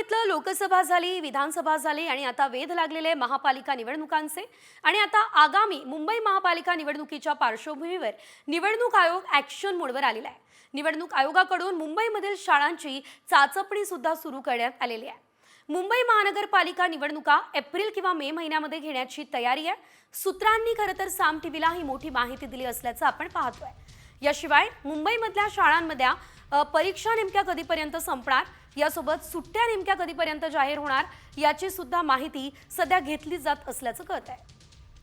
बघितलं, लोकसभा झाली, विधानसभा झाली आणि आता वेध लागलेले महापालिका निवडणुकांचे। आणि आता आगामी मुंबई महापालिका निवडणुकीच्या पार्श्वभूमीवर निवडणूक आयोग ॲक्शन मोडवर आलेला आहे। निवडणूक आयोगाकडून मुंबईमधील शाळांची चाचपणी सुद्धा सुरू करण्यात आलेली आहे। मुंबई महानगरपालिका निवडणुका एप्रिल किंवा मे महिन्यामध्ये घेण्याची तयारी आहे। सूत्रांनी खरं तर साम टीव्हीला ही मोठी माहिती दिली असल्याचं आपण पाहतोय। याशिवाय मुंबईमधल्या शाळांमध्ये परीक्षा नेमक्या कधीपर्यंत संपणार, यासोबत सुट्ट्या नेमक्या कधीपर्यंत जाहीर होणार याची सुद्धा माहिती सध्या घेतली जात असल्याचं कळत आहे।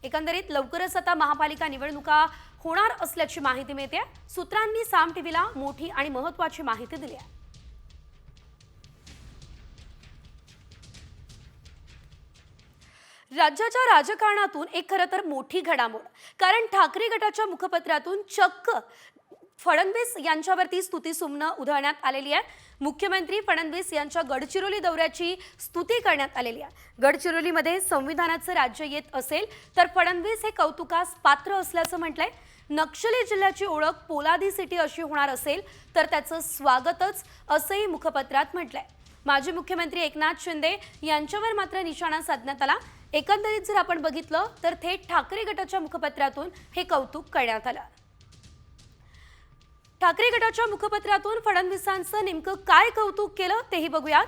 एकंदरीत लवकरच आता महापालिका निवडणुका होणार असल्याची माहिती मिळते। सूत्रांनी साम टीव्हीला मोठी आणि महत्त्वाची माहिती दिली आहे। राज्याच्या राजकारणातून एक खरं तर मोठी घडामोड, कारण ठाकरे गटाच्या मुखपत्रातून चक्क फडणवीस यांच्यावरती स्तुतीसुमनं उधळण्यात आलेली आहे। मुख्यमंत्री फडणवीस यांच्या गडचिरोली दौऱ्याची स्तुती करण्यात आलेली आहे। गडचिरोलीमध्ये संविधानाचं राज्य येत असेल तर फडणवीस हे कौतुकास पात्र असल्याचं म्हटलंय। नक्षली जिल्ह्याची ओळख पोलादी सिटी अशी होणार असेल तर त्याचं स्वागतच असंही मुखपत्रात म्हटलंय। माजी मुख्यमंत्री एकनाथ शिंदे यांच्यावर मात्र निशाणा साधण्यात आला। एकंदरीत जर आपण बघितलं तर थेट ठाकरे गटाच्या मुखपत्रातून हे कौतुक करण्यात आलं। ठाकरे गटाच्या मुखपत्रातून फडणवीसांचं नेमकं काय कौतुक केलं तेही बघूयात।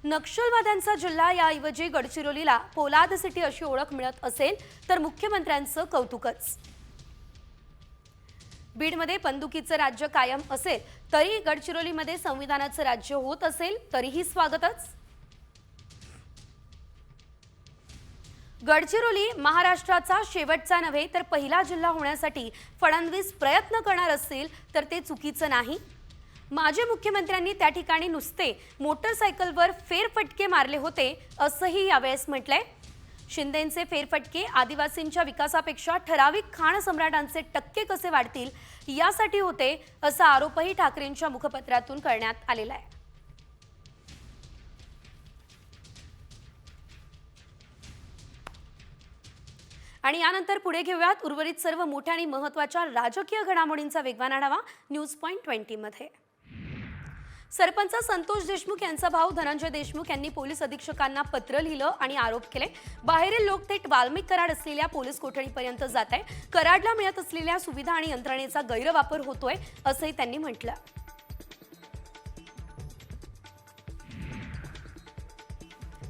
नक्षलवाद्यांचा जिल्हा याऐवजी गडचिरोलीला पोलाद सिटी अशी ओळख मिळत असेल तर मुख्यमंत्र्यांचं कौतुकच। बीडमध्ये बंदुकीचं राज्य कायम असेल तरी गडचिरोलीमध्ये संविधानाचं राज्य होत असेल तरीही स्वागतच। गडचिरोली महाराष्ट्राचा शेवटचा नव्हे तर पहिला जिल्हा होण्यासाठी फडणवीस प्रयत्न करणार असतील तर ते चुकीचं नाही। माजी मुख्यमंत्र्यांनी त्या ठिकाणी नुसते मोटरसायकलवर फेरफटके मारले होते असंही यावेळेस म्हटलंय। शिंदेंचे फेरफटके आदिवासींच्या विकासापेक्षा ठराविक खाण सम्राटांचे टक्के कसे वाढतील यासाठी होते असा आरोपही ठाकरेंच्या मुखपत्रातून करण्यात आलेला आहे। आणि यानंतर पुढे घेऊयात उर्वरित सर्व मोठ्या आणि महत्त्वाच्या राजकीय घडामोडींचा वेगवान आढावा न्यूज पॉइंट 20 मध्ये। सरपंच संतोष देशमुख यांचा भाऊ धनंजय देशमुख यांनी पोलीस अधीक्षकांना पत्र लिहिलं आणि आरोप केले। बाहेरील लोक थेट वाल्मिक कराड असलेल्या पोलीस कोठडीपर्यंत जात आहे। कराडला मिळत असलेल्या सुविधा आणि यंत्रणेचा गैरवापर होतोय असंही त्यांनी म्हटलं।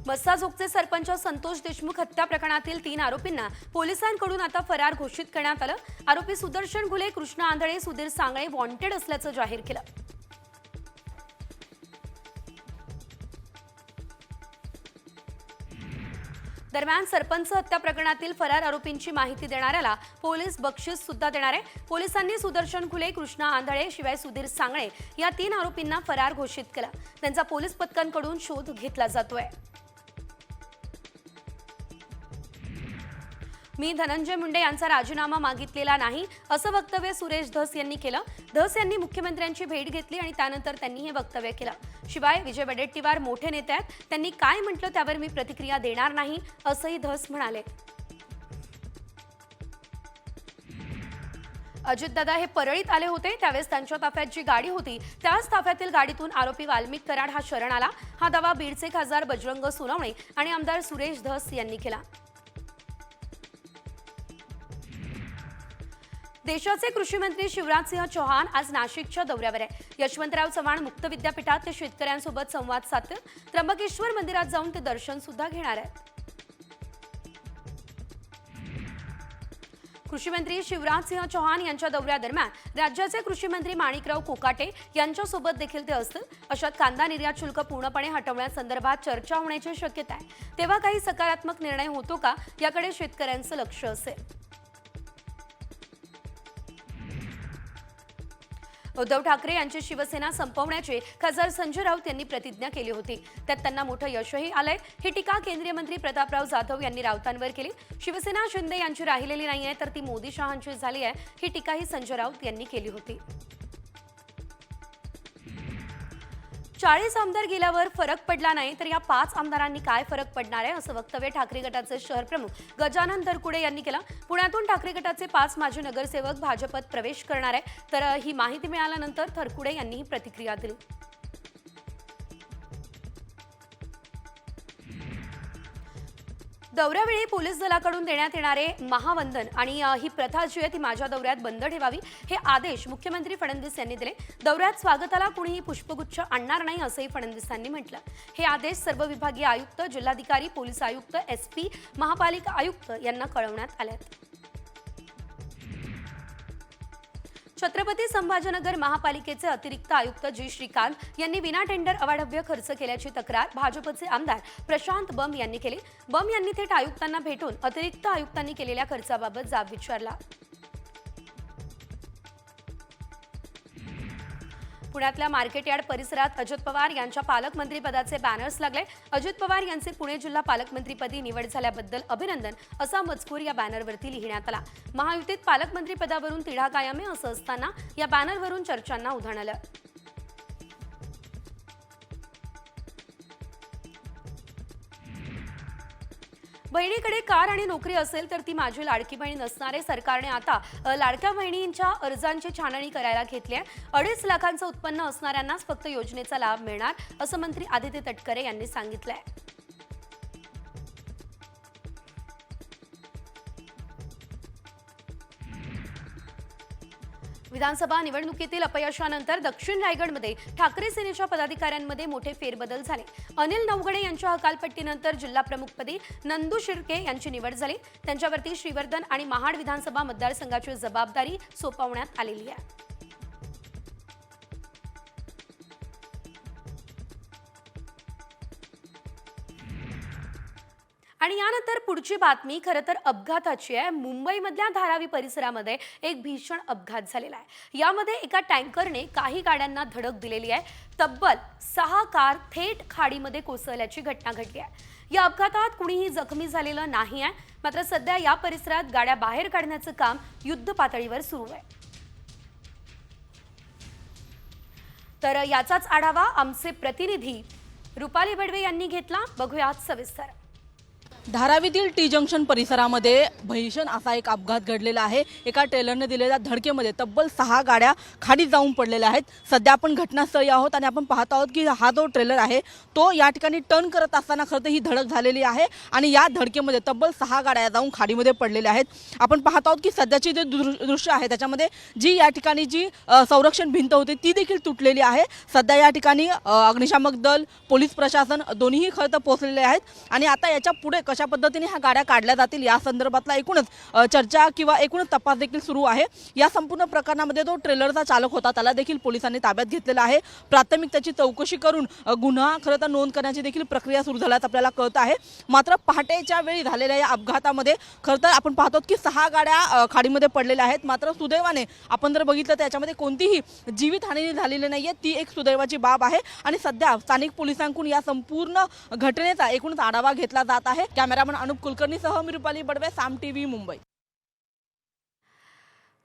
मस्साजोगचे सरपंच संतोष देशमुख हत्या प्रकरणातील 3 आरोपींना पोलिसांकडून आता फरार घोषित करण्यात आलं। आरोपी सुदर्शन घुले, कृष्ण आंधळे, सुधीर सांगळे वॉन्टेड असल्याचं जाहीर केलं। दरम्यान सरपंच हत्या प्रकरणातील फरार आरोपींची माहिती देणाऱ्याला पोलीस बक्षीस सुद्धा देणार आहे। पोलिसांनी सुदर्शन घुले, कृष्ण आंधळे शिवाय सुधीर सांगळे या 3 आरोपींना फरार घोषित केला। त्यांचा पोलीस पथकांकडून शोध घेतला जातोय। मी धनंजय मुंडे यांचा राजीनामा मागितलेला नाही असं वक्तव्य सुरेश धस यांनी केलं। धस यांनी मुख्यमंत्र्यांची भेट घेतली आणि त्यानंतर त्यांनी हे वक्तव्य केलं। शिवाय विजय वडेट्टीवार मोठे नेते आहेत, त्यांनी काय म्हटलं त्यावर मी प्रतिक्रिया देणार नाही असंही धस म्हणाले। अजितदादा हे परळीत आले होते, त्यावेळेस त्यांच्या ताफ्यात जी गाडी होती त्याच ताफ्यातील गाडीतून आरोपी वाल्मिक कराड हा शरण आला। हा दावा बीडचे खासदार बजरंग सोनवणे आणि आमदार सुरेश धस यांनी केला। देशाचे कृषी मंत्री शिवराज सिंह चौहान आज नाशिकच्या दौऱ्यावर आहे। यशवंतराव चव्हाण मुक्त विद्यापीठात ते शेतकऱ्यांसोबत संवाद साधतील। त्र्यंबकेश्वर मंदिरात जाऊन ते दर्शन सुद्धा घेणार आहेत। कृषी मंत्री शिवराज सिंह चौहान यांच्या दौऱ्यादरम्यान राज्याचे कृषी मंत्री माणिकराव कोकाटे यांच्यासोबत देखील ते असतील। अशात कांदा निर्यात शुल्क पूर्णपणे हटवण्यासंदर्भात चर्चा होण्याची शक्यता आहे। तेव्हा काही सकारात्मक निर्णय होतो का याकडे शेतकऱ्यांचं लक्ष असेल। उद्धव ठाकरे यांची शिवसेना संपवण्याची खासदार संजय राऊत यांनी प्रतिज्ञा केली होती, त्यात त्यांना मोठं यशही आलंय। ही टीका केंद्रीय मंत्री प्रतापराव जाधव यांनी राऊतांवर केली। शिवसेना शिंदे यांची राहिलेली नाहीये तर ती मोदी शहांची झाली आहे, ही टीकाही संजय राऊत यांनी केली होती। 40 आमदार गेल्यावर फरक पडला नाही तर या 5 आमदारांनी काय फरक पडणार आहे असं वक्तव्य ठाकरे गटाचे शहर प्रमुख गजानन धरकुडे यांनी केलं। पुण्यातून ठाकरे गटाचे 5 माजी नगरसेवक भाजपत प्रवेश करणार आहे, तर ही माहिती मिळाल्यानंतर धरकुडे यांनी ही प्रतिक्रिया दिली। दौऱ्यावेळी पोलीस दलाकडून देण्यात येणारे महावंदन आणि ही प्रथा जी आहे ती माझ्या दौऱ्यात बंद ठेवावी हे आदेश मुख्यमंत्री फडणवीस यांनी दिले। दौऱ्यात स्वागताला कुणीही पुष्पगुच्छ आणणार नाही असंही फडणवीसांनी म्हटलं। हे आदेश सर्व विभागीय आयुक्त, जिल्हाधिकारी, पोलीस आयुक्त, एसपी, महापालिका आयुक्त यांना कळवण्यात आले आहेत। छत्रपती संभाजीनगर महापालिकेचे अतिरिक्त आयुक्त जी श्रीकांत यांनी विना टेंडर अवाढव्य खर्च केल्याची तक्रार भाजपचे आमदार प्रशांत बंब यांनी केली। बंब यांनी थेट आयुक्तांना भेटून अतिरिक्त आयुक्तांनी केलेल्या खर्चाबाबत जाब विचारला। पुण्यातल्या मार्केट यार्ड परिसरात अजित पवार यांच्या पालकमंत्रीपदाचे बॅनर्स लागले। अजित पवार यांचे पुणे जिल्हा पालकमंत्रीपदी निवड झाल्याबद्दल अभिनंदन असा मजकूर या बॅनरवरती लिहिण्यात आला। महायुतीत पालकमंत्रीपदावरून तिढा कायम आहे असं असताना या बॅनरवरून चर्चांना उधाण आलं। बहिणीकडे कार आणि नोकरी असेल तर ती माझी लाडकी बहीण नसणारे सरकारने आता लाडक्या बहिणींच्या अर्जांची छाननी करायला घेतली आहे। 2.5 लाखांचं उत्पन्न असणाऱ्यांनाच फक्त योजनेचा लाभ मिळणार असं मंत्री आदित्य तटकरे यांनी सांगितलंय। विधानसभा निवडणुकीतील अपयशानंतर दक्षिण रायगडमध्ये ठाकरे सेनेच्या पदाधिकाऱ्यांमध्ये मोठे फेरबदल झाले। अनिल नवघडे यांच्या हकालपट्टीनंतर जिल्हा प्रमुखपदी नंदू शिर्के यांची निवड झाली। त्यांच्यावरती श्रीवर्धन आणि महाड विधानसभा मतदारसंघाची जबाबदारी सोपवण्यात आलेली आहे। आणि यानंतर पुढची बातमी खरं तर अपघाताची आहे। मुंबईमधल्या धारावी परिसरामध्ये एक भीषण अपघात झालेला आहे। यामध्ये एका टँकरने काही गाड्यांना धडक दिलेली आहे। तब्बल 6 कार थेट खाडीमध्ये कोसळल्याची घटना घडली आहे। या अपघातात कुणीही जखमी झालेलं नाही आहे। मात्र सध्या या परिसरात गाड्या बाहेर काढण्याचं काम युद्ध पातळीवर सुरू आहे। तर याचाच आढावा आमचे प्रतिनिधी रुपाली बडवे यांनी घेतला। बघूयात सविस्तर। धारावीतील टी जंक्शन परिसरामध्ये भीषण असा एक अपघात घडलेला आहे। एका ट्रेलरने दिलेल्या धडकेमध्ये तब्बल 6 गाड्या खाडीत जाऊन पडलेल्या आहेत। सध्या आपण घटनास्थळी आहोत आणि आपण पाहत आहोत की हा जो ट्रेलर आहे तो या ठिकाणी टर्न करत असताना खरं तर ही धडक झालेली आहे आणि या धडकेमध्ये तब्बल 6 गाड्या जाऊन खाडीमध्ये पडलेल्या आहेत। आपण पाहत आहोत की सध्याची जे दृश्य आहे त्याच्यामध्ये जी या ठिकाणी जी संरक्षण भिंत होती ती देखील तुटलेली आहे। सध्या या ठिकाणी अग्निशामक दल, पोलीस प्रशासन दोन्हीही खरं तर पोहोचलेले आहेत आणि आता याच्या पुढे कशा पद्धतीने ह्या गाड्या काढल्या जातील या संदर्भातला एकूणच चर्चा किंवा एकूणच तपास देखील सुरू आहे। या संपूर्ण प्रकरणामध्ये जो ट्रेलरचा चालक होता त्याला देखील पोलिसांनी ताब्यात घेतलेला आहे। प्राथमिक त्याची चौकशी करून गुन्हा खरं तर नोंद करण्याची देखील प्रक्रिया सुरू झाल्याचं आपल्याला कळत आहे। मात्र पहाटेच्या वेळी झालेल्या या अपघातामध्ये खरं तर आपण पाहतो की 6 गाड्या खाडीमध्ये पडलेल्या आहेत। मात्र सुदैवाने आपण जर बघितलं तर याच्यामध्ये कोणतीही जीवितहानी झालेली नाहीये, ती एक सुदैवाची बाब आहे आणि सध्या स्थानिक पोलिसांकडून या संपूर्ण घटनेचा एकूणच आढावा घेतला जात आहे। कॅमेरामन अनुप कुलकर्णीसह मी रुपाली बडवे, साम टीव्ही, मुंबई।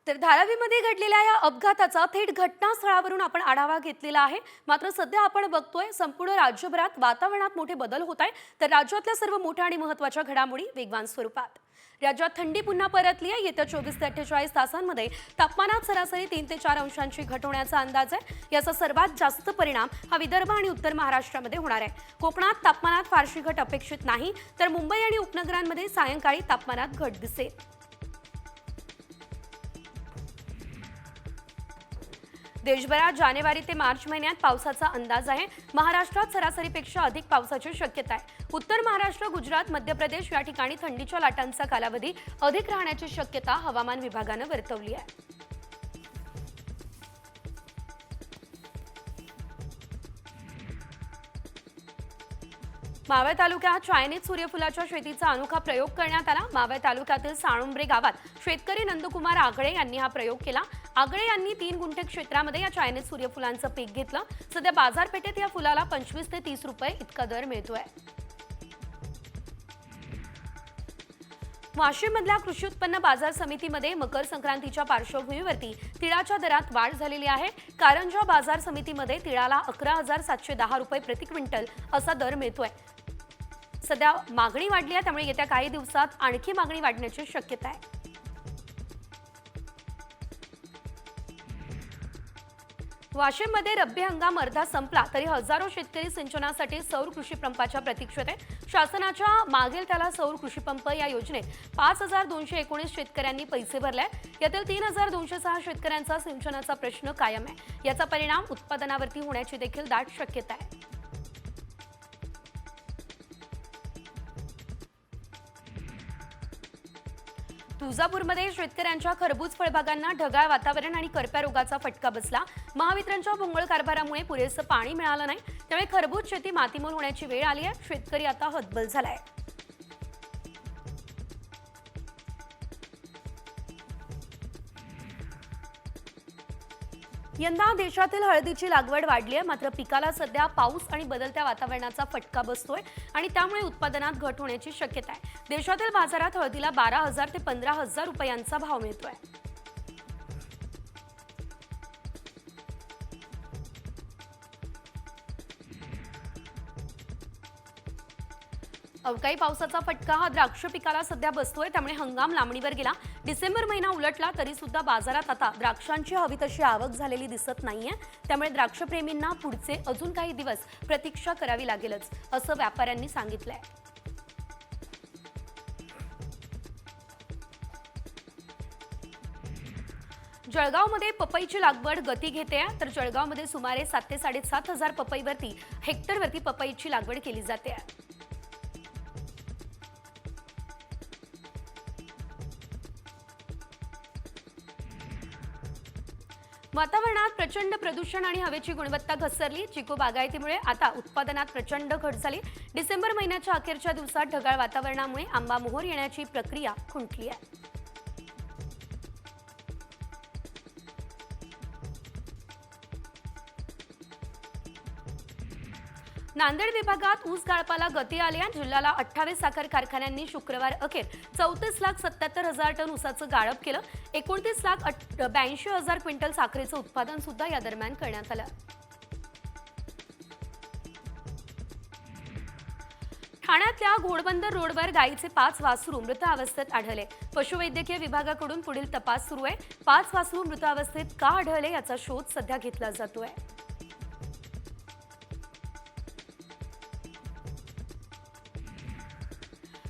तर धारावीमध्ये घडलेल्या या अपघाताचा थेट घटनास्थळावरून आपण आढावा घेतलेला आहे। मात्र सध्या आपण बघतोय संपूर्ण राज्यभरात वातावरणात मोठे बदल होत आहेत। तर राज्यातल्या सर्व मोठ्या आणि महत्त्वाच्या घडामोडी वेगवान स्वरूपात। राज्यात थंडी पुन्हा परतली आहे। येत्या 24 ते 48 तासांमध्ये तापमानात सरासरी 3 ते 4 अंशांची घट होण्याचा अंदाज आहे। याचा सर्वात जास्त परिणाम हा विदर्भ आणि उत्तर महाराष्ट्रामध्ये होणार आहे। कोकणात तापमानात फारशी घट अपेक्षित नाही, तर मुंबई आणि उपनगरांमध्ये सायंकाळी तापमानात घट दिसेल। देशभरात जानेवारी ते मार्च महिन्यात पावसाचा अंदाज आहे। महाराष्ट्रात सरासरीपेक्षा अधिक पावसाची शक्यता आहे। उत्तर महाराष्ट्र, गुजरात, मध्य प्रदेश या ठिकाणी थंडीच्या लाटांचा कालावधी अधिक राहण्याची शक्यता हवामान विभागाने वर्तवली आहे। मावळ तालुक्यात चायनीज सूर्यफुलाच्या शेतीचा अनोखा प्रयोग करण्यात आला। मावळ तालुक्यातील साळुंब्रे गावात शेतकरी नंदकुमार आगळे यांनी हा प्रयोग केला। आगळे यांनी 3 गुंठे क्षेत्रामध्ये या चायनीज सूर्यफुलांचं पीक घेतलं। सध्या बाजारपेठेत या फुलाला 25 ते 30 रुपये इतका दर मिळतोय। वाशिममधल्या कृषी उत्पन्न बाजार समितीमध्ये मकर संक्रांतीच्या पार्श्वभूमीवरती तिळाच्या दरात वाढ झालेली आहे। कारंजा बाजार समितीमध्ये तिळाला 11,710 रुपये प्रति क्विंटल असा दर मिळतोय। सध्या मागणी वाढली आहे, त्यामुळे येत्या काही दिवसात आणखी मागणी वाढण्याची शक्यता आहे। वाशिममध्ये रब्बी हंगाम अर्धा संपला तरी हजारो शेतकरी सिंचनासाठी सौर कृषी पंपाच्या प्रतीक्षेत आहेत. शासनाच्या मागेल त्याला सौर कृषी पंप या योजनेत 5,219 शेतकऱ्यांनी पैसे भरले. यातील 3,206 शेतकऱ्यांचा सिंचनाचा प्रश्न कायम आहे. याचा परिणाम उत्पादनावरती होण्याची देखील दाट शक्यता आहे. तुळजापूरमध्ये शेतकऱ्यांच्या खरबूज फळबागांना ढगाळ वातावरण आणि करप्या रोगाचा फटका बसला. महावितरणच्या भोंगळ कारभारामुळे पुरेसं पाणी मिळालं नाही, त्यामुळे खरबूज शेती मातीमोल होण्याची वेळ आली आहे. शेतकरी आता हतबल झालाय. यंदा देशातील हळदीची लागवड वाढली आहे, मात्र पिकाला सध्या पाऊस आणि बदलत्या वातावरणाचा फटका बसतोय आणि त्यामुळे उत्पादनात घट होण्याची शक्यता आहे. देशातील बाजारात हळदीला 12,000 ते 15,000 रुपयांचा भाव मिळतोय. अवकाळी पावसाचा फटका हा द्राक्ष पिकाला सध्या बसतोय, त्यामुळे हंगाम लांबणीवर गेला. डिसेंबर महिना उलटला तरी सुद्धा बाजारात आता द्राक्षांची हवी तशी आवक झालेली दिसत नाहीये. त्यामुळे द्राक्ष प्रेमींना पुढचे अजून काही दिवस प्रतीक्षा करावी लागेलच, असं व्यापाऱ्यांनी सांगितलंय. जळगावमध्ये पपईची लागवड गती घेते, तर जळगावमध्ये सुमारे 7,000 ते 7,500 पपईवरती हेक्टरवरती पपईची लागवड केली जाते. वातावरणात प्रचंड प्रदूषण आणि हवेची गुणवत्ता घसरली. चिकू बागायतीमुळे आता उत्पादनात प्रचंड घट झाली. डिसेंबर महिन्याच्या अखेरच्या दिवसात ढगाळ वातावरणामुळे आंबा मोहर येण्याची प्रक्रिया खुंटली आहे. नांदेड विभागात ऊस गाळपाला गती आली आहे. जिल्ह्याला 28 साखर कारखान्यांनी शुक्रवार अखेर 34,77,000 टन ऊसाचं गाळप केलं. 29,82,000 क्विंटल साखरेचं उत्पादन सुद्धा या दरम्यान करण्यात आलं. ठाण्यातल्या घोडबंदर रोडवर गायीचे 5 वासरू मृत अवस्थेत आढळले. पशुवैद्यकीय विभागाकडून पुढील तपास सुरू आहे. 5 वासरू मृत अवस्थेत का आढळले याचा शोध सध्या घेतला जातोय.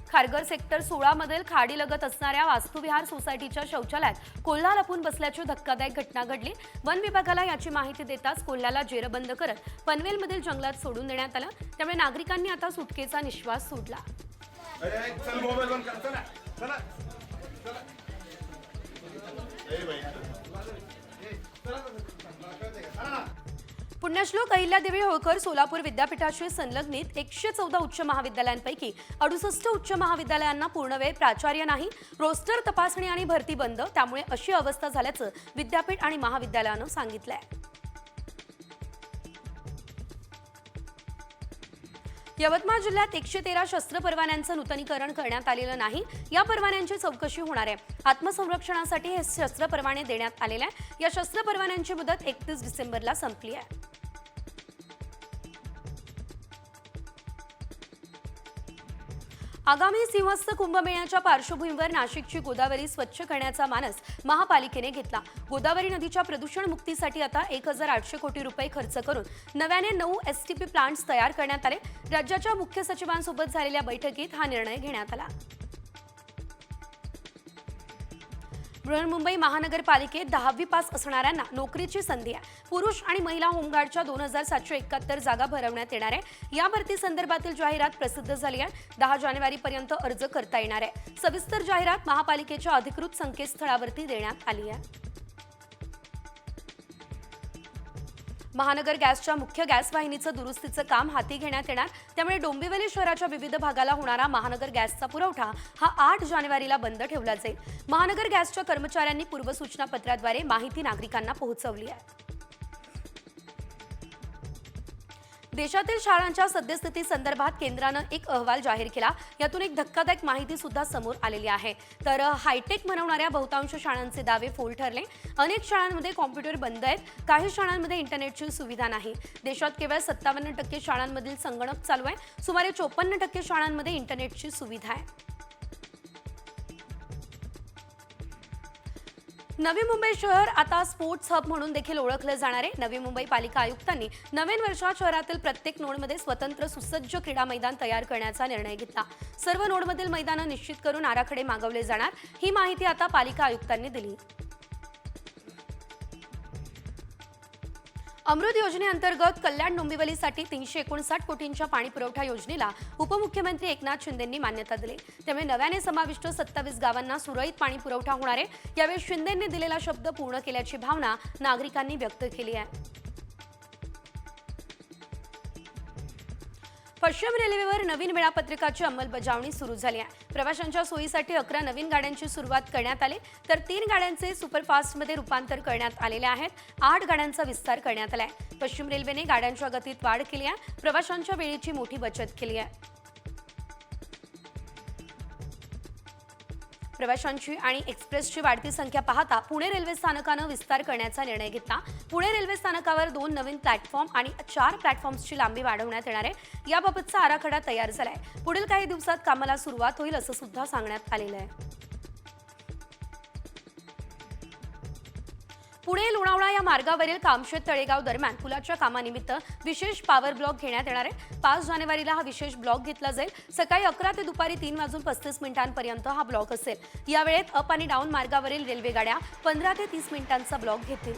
खारघर सेक्टर 16 मधील खाडीलगत असणाऱ्या वास्तुविहार सोसायटीच्या शौचालयात कोल्हा लपून बसल्याची धक्कादायक घटना घडली. वन विभागाला याची माहिती देताच कोल्ह्याला जेरबंद करत पनवेलमधील जंगलात सोडून देण्यात आलं. त्यामुळे नागरिकांनी आता सुटकेचा निश्वास सोडला. पुण्यश्लोक अहिल्यादेवी होळकर सोलापूर विद्यापीठाशी संलग्नित 114 उच्च महाविद्यालयांपैकी 68 उच्च महाविद्यालयांना पूर्णवेळ प्राचार्य नाही. रोस्टर तपासणी आणि भरती बंद, त्यामुळे अशी अवस्था झाल्याचं विद्यापीठ आणि महाविद्यालयानं सांगितलंय. यवतमाळ जिल्ह्यात 113 शस्त्र परवान्यांचं नूतनीकरण करण्यात आलेलं नाही. या परवान्यांची चौकशी होणार आहे. आत्मसंरक्षणासाठी हे शस्त्र परवाने देण्यात आलेले आहे. या शस्त्र परवान्यांची मुदत 31 डिसेंबरला संपली आहे. आगामी सिंहस्थ कुंभमेळ्याच्या पार्श्वभूमीवर नाशिकची गोदावरी स्वच्छ करण्याचा मानस महापालिकेने घेतला. गोदावरी नदीच्या प्रदूषण मुक्तीसाठी आता 1,800 कोटी रुपये खर्च करून नव्याने 9 STP प्लांट्स तयार करण्यात आले. राज्याच्या मुख्य सचिवांसोबत झालेल्या बैठकीत हा निर्णय घेण्यात आला. बृहन्मुंबई महानगरपालिकेत 10वी पास असणाऱ्यांना नोकरीची संधी आहे. पुरुष आणि महिला होमगार्डच्या 2,771 जागा भरवण्यात येणार आहे. या भरती संदर्भातील जाहिरात प्रसिद्ध झाली आहे. 10 जानेवारीपर्यंत अर्ज करता येणार आहे. सविस्तर जाहिरात महापालिकेच्या अधिकृत संकेतस्थळावरती देण्यात आली आहे. महानगर गॅसच्या मुख्य गॅस वाहिनीचं दुरुस्तीचं काम हाती घेण्यात येणार. त्यामुळे डोंबिवली शहराच्या विविध भागाला होणारा महानगर गॅसचा पुरवठा हा 8 जानेवारीला बंद ठेवला जाईल. महानगर गॅसच्या कर्मचाऱ्यांनी पूर्वसूचना पत्राद्वारे माहिती नागरिकांना पोहोचवली आहे. देशातील शाळांच्या सद्यस्थिती संदर्भात केंद्रानं एक अहवाल जाहीर केला. यातून एक धक्कादायक माहिती सुद्धा समोर आलेली आहे. तर हायटेक म्हणवणाऱ्या बहुतांश शाळांचे दावे फोल ठरले. अनेक शाळांमध्ये कॉम्प्युटर बंद आहेत. काही शाळांमध्ये इंटरनेटची सुविधा नाही. देशात केवळ 57% शाळांमधील संगणक चालू आहे. सुमारे 54% शाळांमध्ये इंटरनेटची सुविधा आहे. नवी मुंबई शहर आता स्पोर्ट्स हब म्हणून देखील ओळखले जाणार आहे. नवी मुंबई पालिका आयुक्तांनी नवीन वर्षात शहरातील प्रत्येक नोडमध्ये स्वतंत्र सुसज्ज क्रीडा मैदान तयार करण्याचा निर्णय घेतला. सर्व नोडमधील मैदानं निश्चित करून आराखडे मागवले जाणार. ही माहिती आता पालिका आयुक्तांनी दिली. अमृत योजनेअंतर्गत कल्याण डोंबिवलीसाठी 359 कोटींच्या पाणी पुरवठा योजनेला उपमुख्यमंत्री एकनाथ शिंदेंनी मान्यता दिली. त्यामुळे नव्याने समाविष्ट 27 गावांना सुरळीत पाणी पुरवठा होणार आहे. यावेळी शिंदेंनी दिलेला शब्द पूर्ण केल्याची भावना नागरिकांनी व्यक्त केली आहे. पश्चिम रेल्वेवर नवीन वेळापत्रकाची अंमलबजावणी सुरू झाली आहे. प्रवाशांच्या सोयीसाठी 11 नवीन गाड्यांची सुरुवात करण्यात आली, तर 3 गाड्यांचे सुपरफास्टमध्ये रूपांतर करण्यात आलेले आहेत. 8 गाड्यांचा विस्तार करण्यात आला आहे. पश्चिम रेल्वेने गाड्यांच्या गतीत वाढ केली आहे. प्रवाशांच्या वेळेची मोठी बचत केली आहे. प्रवाशांची आणि एक्सप्रेसची वाढती संख्या पाहता पुणे रेल्वे स्थानकानं विस्तार करण्याचा निर्णय घेतला. पुणे रेल्वे स्थानकावर 2 नवीन प्लॅटफॉर्म आणि 4 प्लॅटफॉर्म्सची लांबी वाढवण्यात येणार आहे. याबाबतचा आराखडा तयार झालाय. पुढील काही दिवसात कामाला सुरुवात होईल असं सुद्धा सांगण्यात आलेलं आहे. पुणे लोणावळा या मार्गावरील कामशेत तळेगाव दरम्यान पुलाच्या कामानिमित्त विशेष पॉवर ब्लॉक घेण्यात येणार आहे. 5 जानेवारीला हा विशेष ब्लॉक घेतला जाईल. सकाळी 11 ते दुपारी 3:35 हा ब्लॉक असेल. या वेळेत अप आणि डाऊन मार्गावरील रेल्वे गाड्या 15 ते 30 मिनिटांचा ब्लॉक घेतील.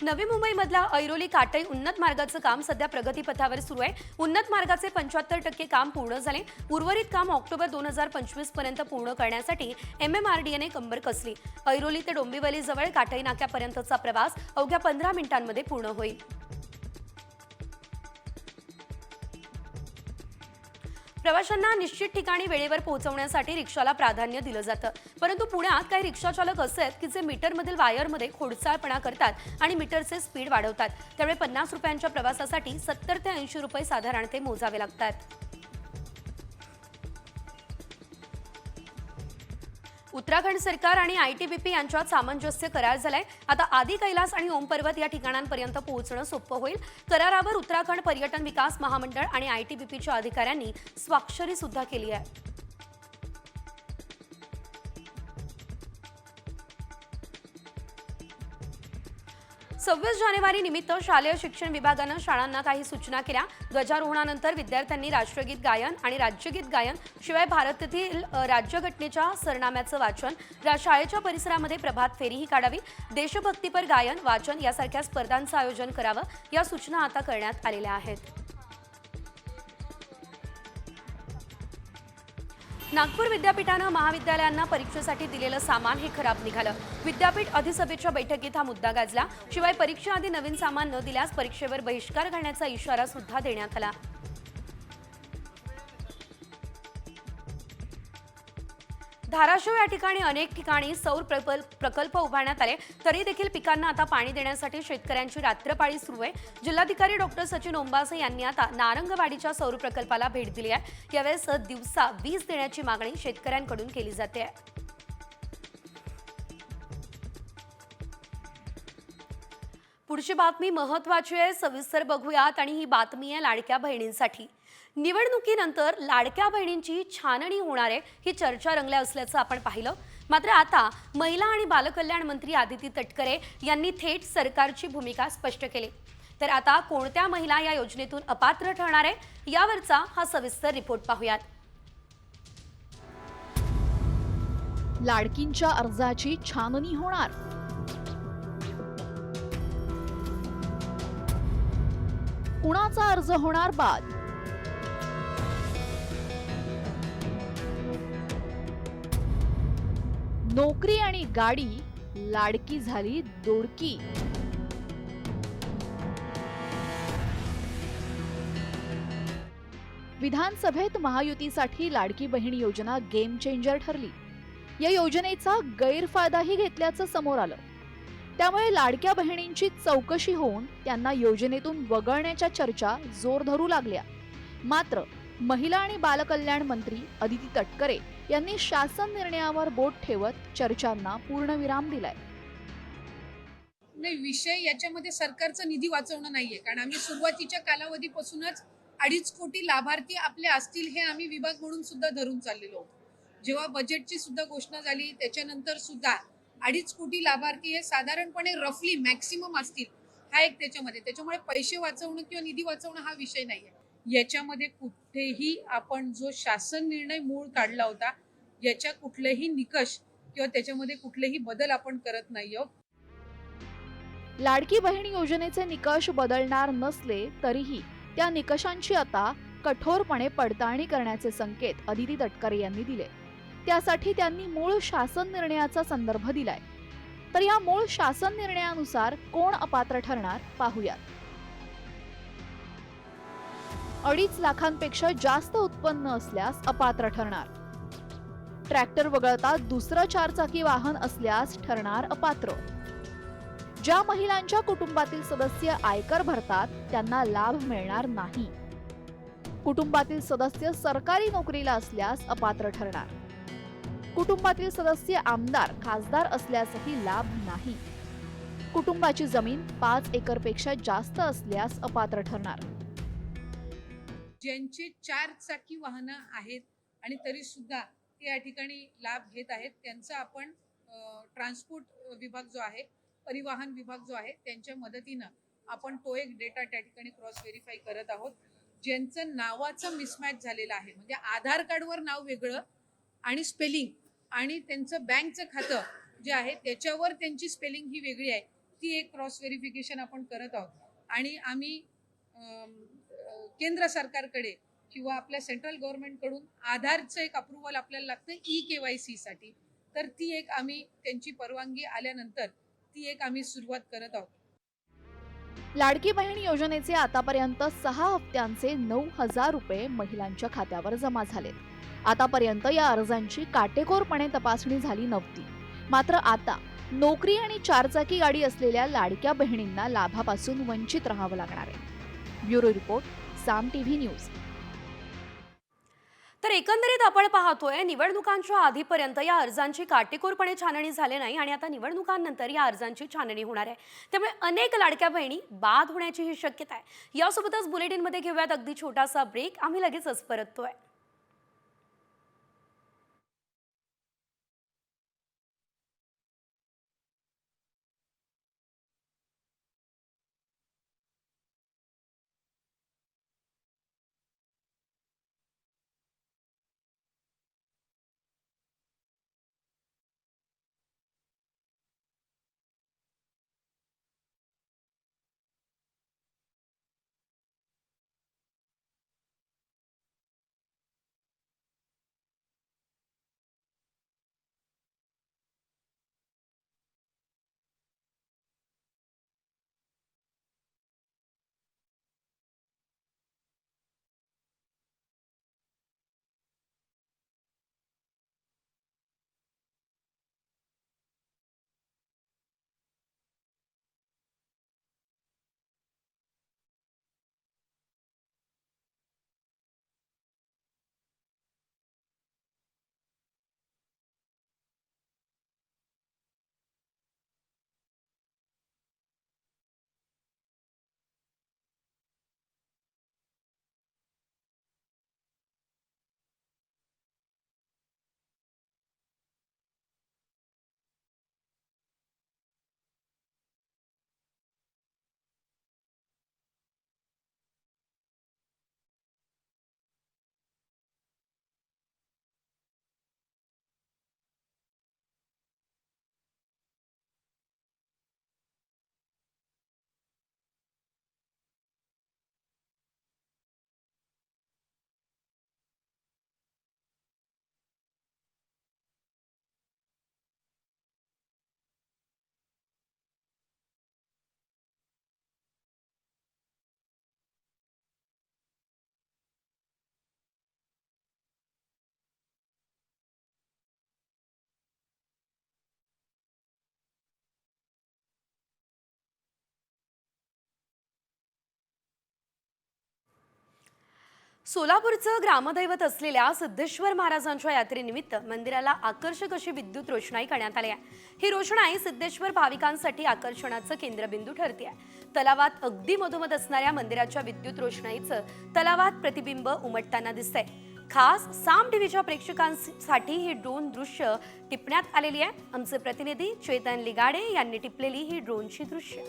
नवी मुंबईमधल्या ऐरोली काटई उन्नत मार्गाचं काम सध्या प्रगतीपथावर सुरू आहे. उन्नत मार्गाचे 75% काम पूर्ण झाले. उर्वरित काम ऑक्टोबर 2025 पर्यंत पूर्ण करण्यासाठी MMRDAने कंबर कसली. ऐरोली ते डोंबिवली जवळ काटई नाक्यापर्यंतचा प्रवास अवघ्या 15 मिनिटांमध्ये पूर्ण होईल. प्रवाशांना निश्चित ठिकाणी वेळेवर पोहोचवण्यासाठी रिक्षाला प्राधान्य दिलं जातं. परंतु पुण्यात काही रिक्षा चालक असे आहेत की जे मीटरमधील वायरमध्ये खोडसाळपणा करतात आणि मीटरचे स्पीड वाढवतात. त्यामुळे 50 रुपयांच्या प्रवासासाठी 70 ते 80 रुपये साधारण ते मोजावे लागतात. उत्तराखंड सरकार आणि ITBP यांच्यात सामंजस्य करार झालाय. आता आदी कैलास आणि ओम पर्वत या ठिकाणांपर्यंत पोहोचणं सोपं होईल. करारावर उत्तराखंड पर्यटन विकास महामंडळ आणि ITBPच्या अधिकाऱ्यांनी स्वाक्षरी सुद्धा केली आहे. सव्वीस जानेवारी निमित्त शालेय शिक्षण विभागानं शाळांना काही सूचना केल्या. ध्वजारोहणानंतर विद्यार्थ्यांनी राष्ट्रगीत गायन आणि राज्यगीत गायन शिवाय भारतातील राज्यघटनेच्या सरनाम्याचं वाचन, शाळेच्या परिसरामध्ये प्रभात फेरीही काढावी, देशभक्तीपर गायन वाचन यासारख्या स्पर्धांचं आयोजन करावं, या सूचना आता करण्यात आलेल्या आहेत. नागपूर विद्यापीठानं महाविद्यालयांना परीक्षेसाठी दिलेलं सामान हे खराब निघालं. विद्यापीठ अधिसभेच्या बैठकीत हा मुद्दा गाजला. शिवाय परीक्षेआधी नवीन सामान न दिल्यास परीक्षेवर बहिष्कार घालण्याचा इशारा सुद्धा देण्यात आला. धाराशिव या ठिकाणी अनेक ठिकाणी सौर प्रकल्प उभारण्यात आले, तरी देखील पिकांना आता पाणी देण्यासाठी शेतकऱ्यांची रात्रपाळी सुरू आहे. जिल्हाधिकारी डॉक्टर सचिन ओंबासे यांनी आता नारंगवाडीच्या सौर प्रकल्पाला भेट दिली आहे. यावेळेस दिवसा वीज देण्याची मागणी शेतकऱ्यांकडून केली जाते. पुढची बातमी महत्त्वाची आहे, सविस्तर बघूयात. आणि ही बातमी आहे लाडक्या बहिणींसाठी. निवडणुकीनंतर लाडक्या बहिणींची छाननी होणार आहे ही चर्चा रंगल्या असल्याचं आपण पाहिलं. मात्र आता महिला आणि बालकल्याण मंत्री आदिती तटकरे यांनी थेट सरकारची भूमिका स्पष्ट केली. तर आता कोणत्या महिला या योजनेतून अपात्र ठरणार आहे यावरचा हा सविस्तर रिपोर्ट पाहूयात. लाडकींच्या अर्जाची छाननी होणार. कुणाचा अर्ज होणार बाद? नोकरी आणि गाडी, लाडकी झाली दोडकी. विधानसभेत महायुतीसाठी लाडकी बहीण योजना गेम चेंजर ठरली. या योजनेचा गैरफायदाही घेतल्याचं समोर आलं. त्यामुळे लाडक्या बहिणींची चौकशी होऊन त्यांना योजनेतून वगळण्याच्या चर्चा जोर धरू लागल्या. मात्र महिला आणि बालकल्याण मंत्री आदिती तटकरे यांनी शासन निर्णयावर बोट ठेवत चर्चांना पूर्णविराम दिलाय. नाही, विषय याच्यामध्ये सरकारचा निधी वाचवणं नाहीये, कारण आम्ही सुरुवातीच्या कालावधीपासूनच 2.5 कोटी लाभार्थी आपले असतील हे आम्ही विभाग म्हणून सुद्धा धरून चाललेलो होतो. जेव्हा बजेटची सुद्धा घोषणा झाली त्याच्यानंतर सुद्धा 2.5 कोटी लाभार्थी हे साधारणपणे रफली मॅक्सिमम असतील हा एक त्याच्यामुळे पैसे वाचवणं किंवा निधी वाचवणं हा विषय नाहीये. याच्यामध्ये कुठेही आपण जो शासन निर्णय मूळ काढला होता याच्या कुठलेही निकष किंवा त्याच्यामध्ये कुठलेही बदल आपण करत नाही आहोत. लाडकी बहीण योजनेचे निकष बदलणार नसले तरीही त्या निकषांची आता कठोरपणे पडताळणी करण्याचे संकेत अदिती तटकरे यांनी दिले. त्यासाठी त्यांनी मूळ शासन निर्णयाचा संदर्भ दिलाय. तर या मूळ शासन निर्णयानुसार कोण अपात्र ठरणार पाहूयात. 2.5 लाखांपेक्षा जास्त उत्पन्न असल्यास अपात्र ठरणार. ट्रॅक्टर वगळता दुसरं 4 चाकी वाहन असल्यास ठरणार अपात्र. ज्या महिलांच्या कुटुंबातील सदस्य आयकर भरतात त्यांना लाभ मिळणार नाही. कुटुंबातील सदस्य सरकारी नोकरीला असल्यास अपात्र ठरणार. कुटुंबातील सदस्य आमदार खासदार असल्यासही लाभ नाही. कुटुंबाची जमीन 5 एकरपेक्षा जास्त असल्यास अपात्र ठरणार. ज्यांचे 4 चाकी वाहनं आहेत आणि तरी सुद्धा ते या ठिकाणी लाभ घेत आहेत त्यांचा आपण ट्रान्सपोर्ट विभाग जो आहे, परिवहन विभाग जो आहे त्यांच्या मदतीनं आपण तो एक डेटा त्या ठिकाणी क्रॉस व्हेरीफाय करत आहोत. ज्यांचं नावाचं मिसमॅच झालेलं आहे म्हणजे आधार कार्डवर नाव वेगळं आणि स्पेलिंग आणि त्यांचं बँकचं खातं जे आहे त्याच्यावर त्यांची स्पेलिंग ही वेगळी आहे ती एक क्रॉस व्हेरिफिकेशन आपण करत आहोत. आणि आम्ही केंद्र सरकारकडे किंवा आपल्या सेंट्रल गव्हर्नमेंटकडून आधारचं एक अप्रुव्हल आपल्याला लागतं KYC साठी. तर ती एक आम्ही त्यांची परवानगी आल्यानंतर ती एक आम्ही सुरुवात करत आहोत. लाडकी बहीण योजनेचे आतापर्यंत 6 हप्त्यांचे 9,000 रुपये महिलांच्या खात्यावर जमा झालेत. आतापर्यंत या अर्जांची काटेकोरपणे तपासणी झाली नव्हती. मात्र आता नोकरी आणि 4 चाकी गाडी असलेल्या लाडक्या बहिणींना लाभापासून वंचित राहावं लागणार आहे. ब्युरो रिपोर्ट, साम टीव्ही न्यूज. तर एकंदरीत आपण पाहतोय निवडणुकांच्या आधीपर्यंत या अर्जांची काटेकोरपणे छाननी झाली नाही आणि आता निवडणुकांनंतर या अर्जांची छाननी होणार आहे. त्यामुळे अनेक लाडक्या बहिणी बाद होण्याची ही शक्यता आहे. यासोबतच बुलेटिनमध्ये घेऊयात अगदी छोटासा ब्रेक. आम्ही लगेचच परततोय. सोलापूरचं ग्रामदैवत असलेल्या सिद्धेश्वर महाराजांच्या यात्रेनिमित्त मंदिराला आकर्षक अशी विद्युत रोषणाई करण्यात आली आहे. ही रोषणाई सिद्धेश्वर भाविकांसाठी आकर्षणाचं केंद्रबिंदू ठरते आहे. तलावात अगदी मधोमध असणाऱ्या मंदिराच्या विद्युत रोषणाईचं तलावात प्रतिबिंब उमटताना दिसतंय. खास साम टीव्हीच्या प्रेक्षकांसाठी ही ड्रोन दृश्य टिपण्यात आलेली आहे. आमचे प्रतिनिधी चेतन लिगाडे यांनी टिपलेली ही ड्रोनची दृश्य.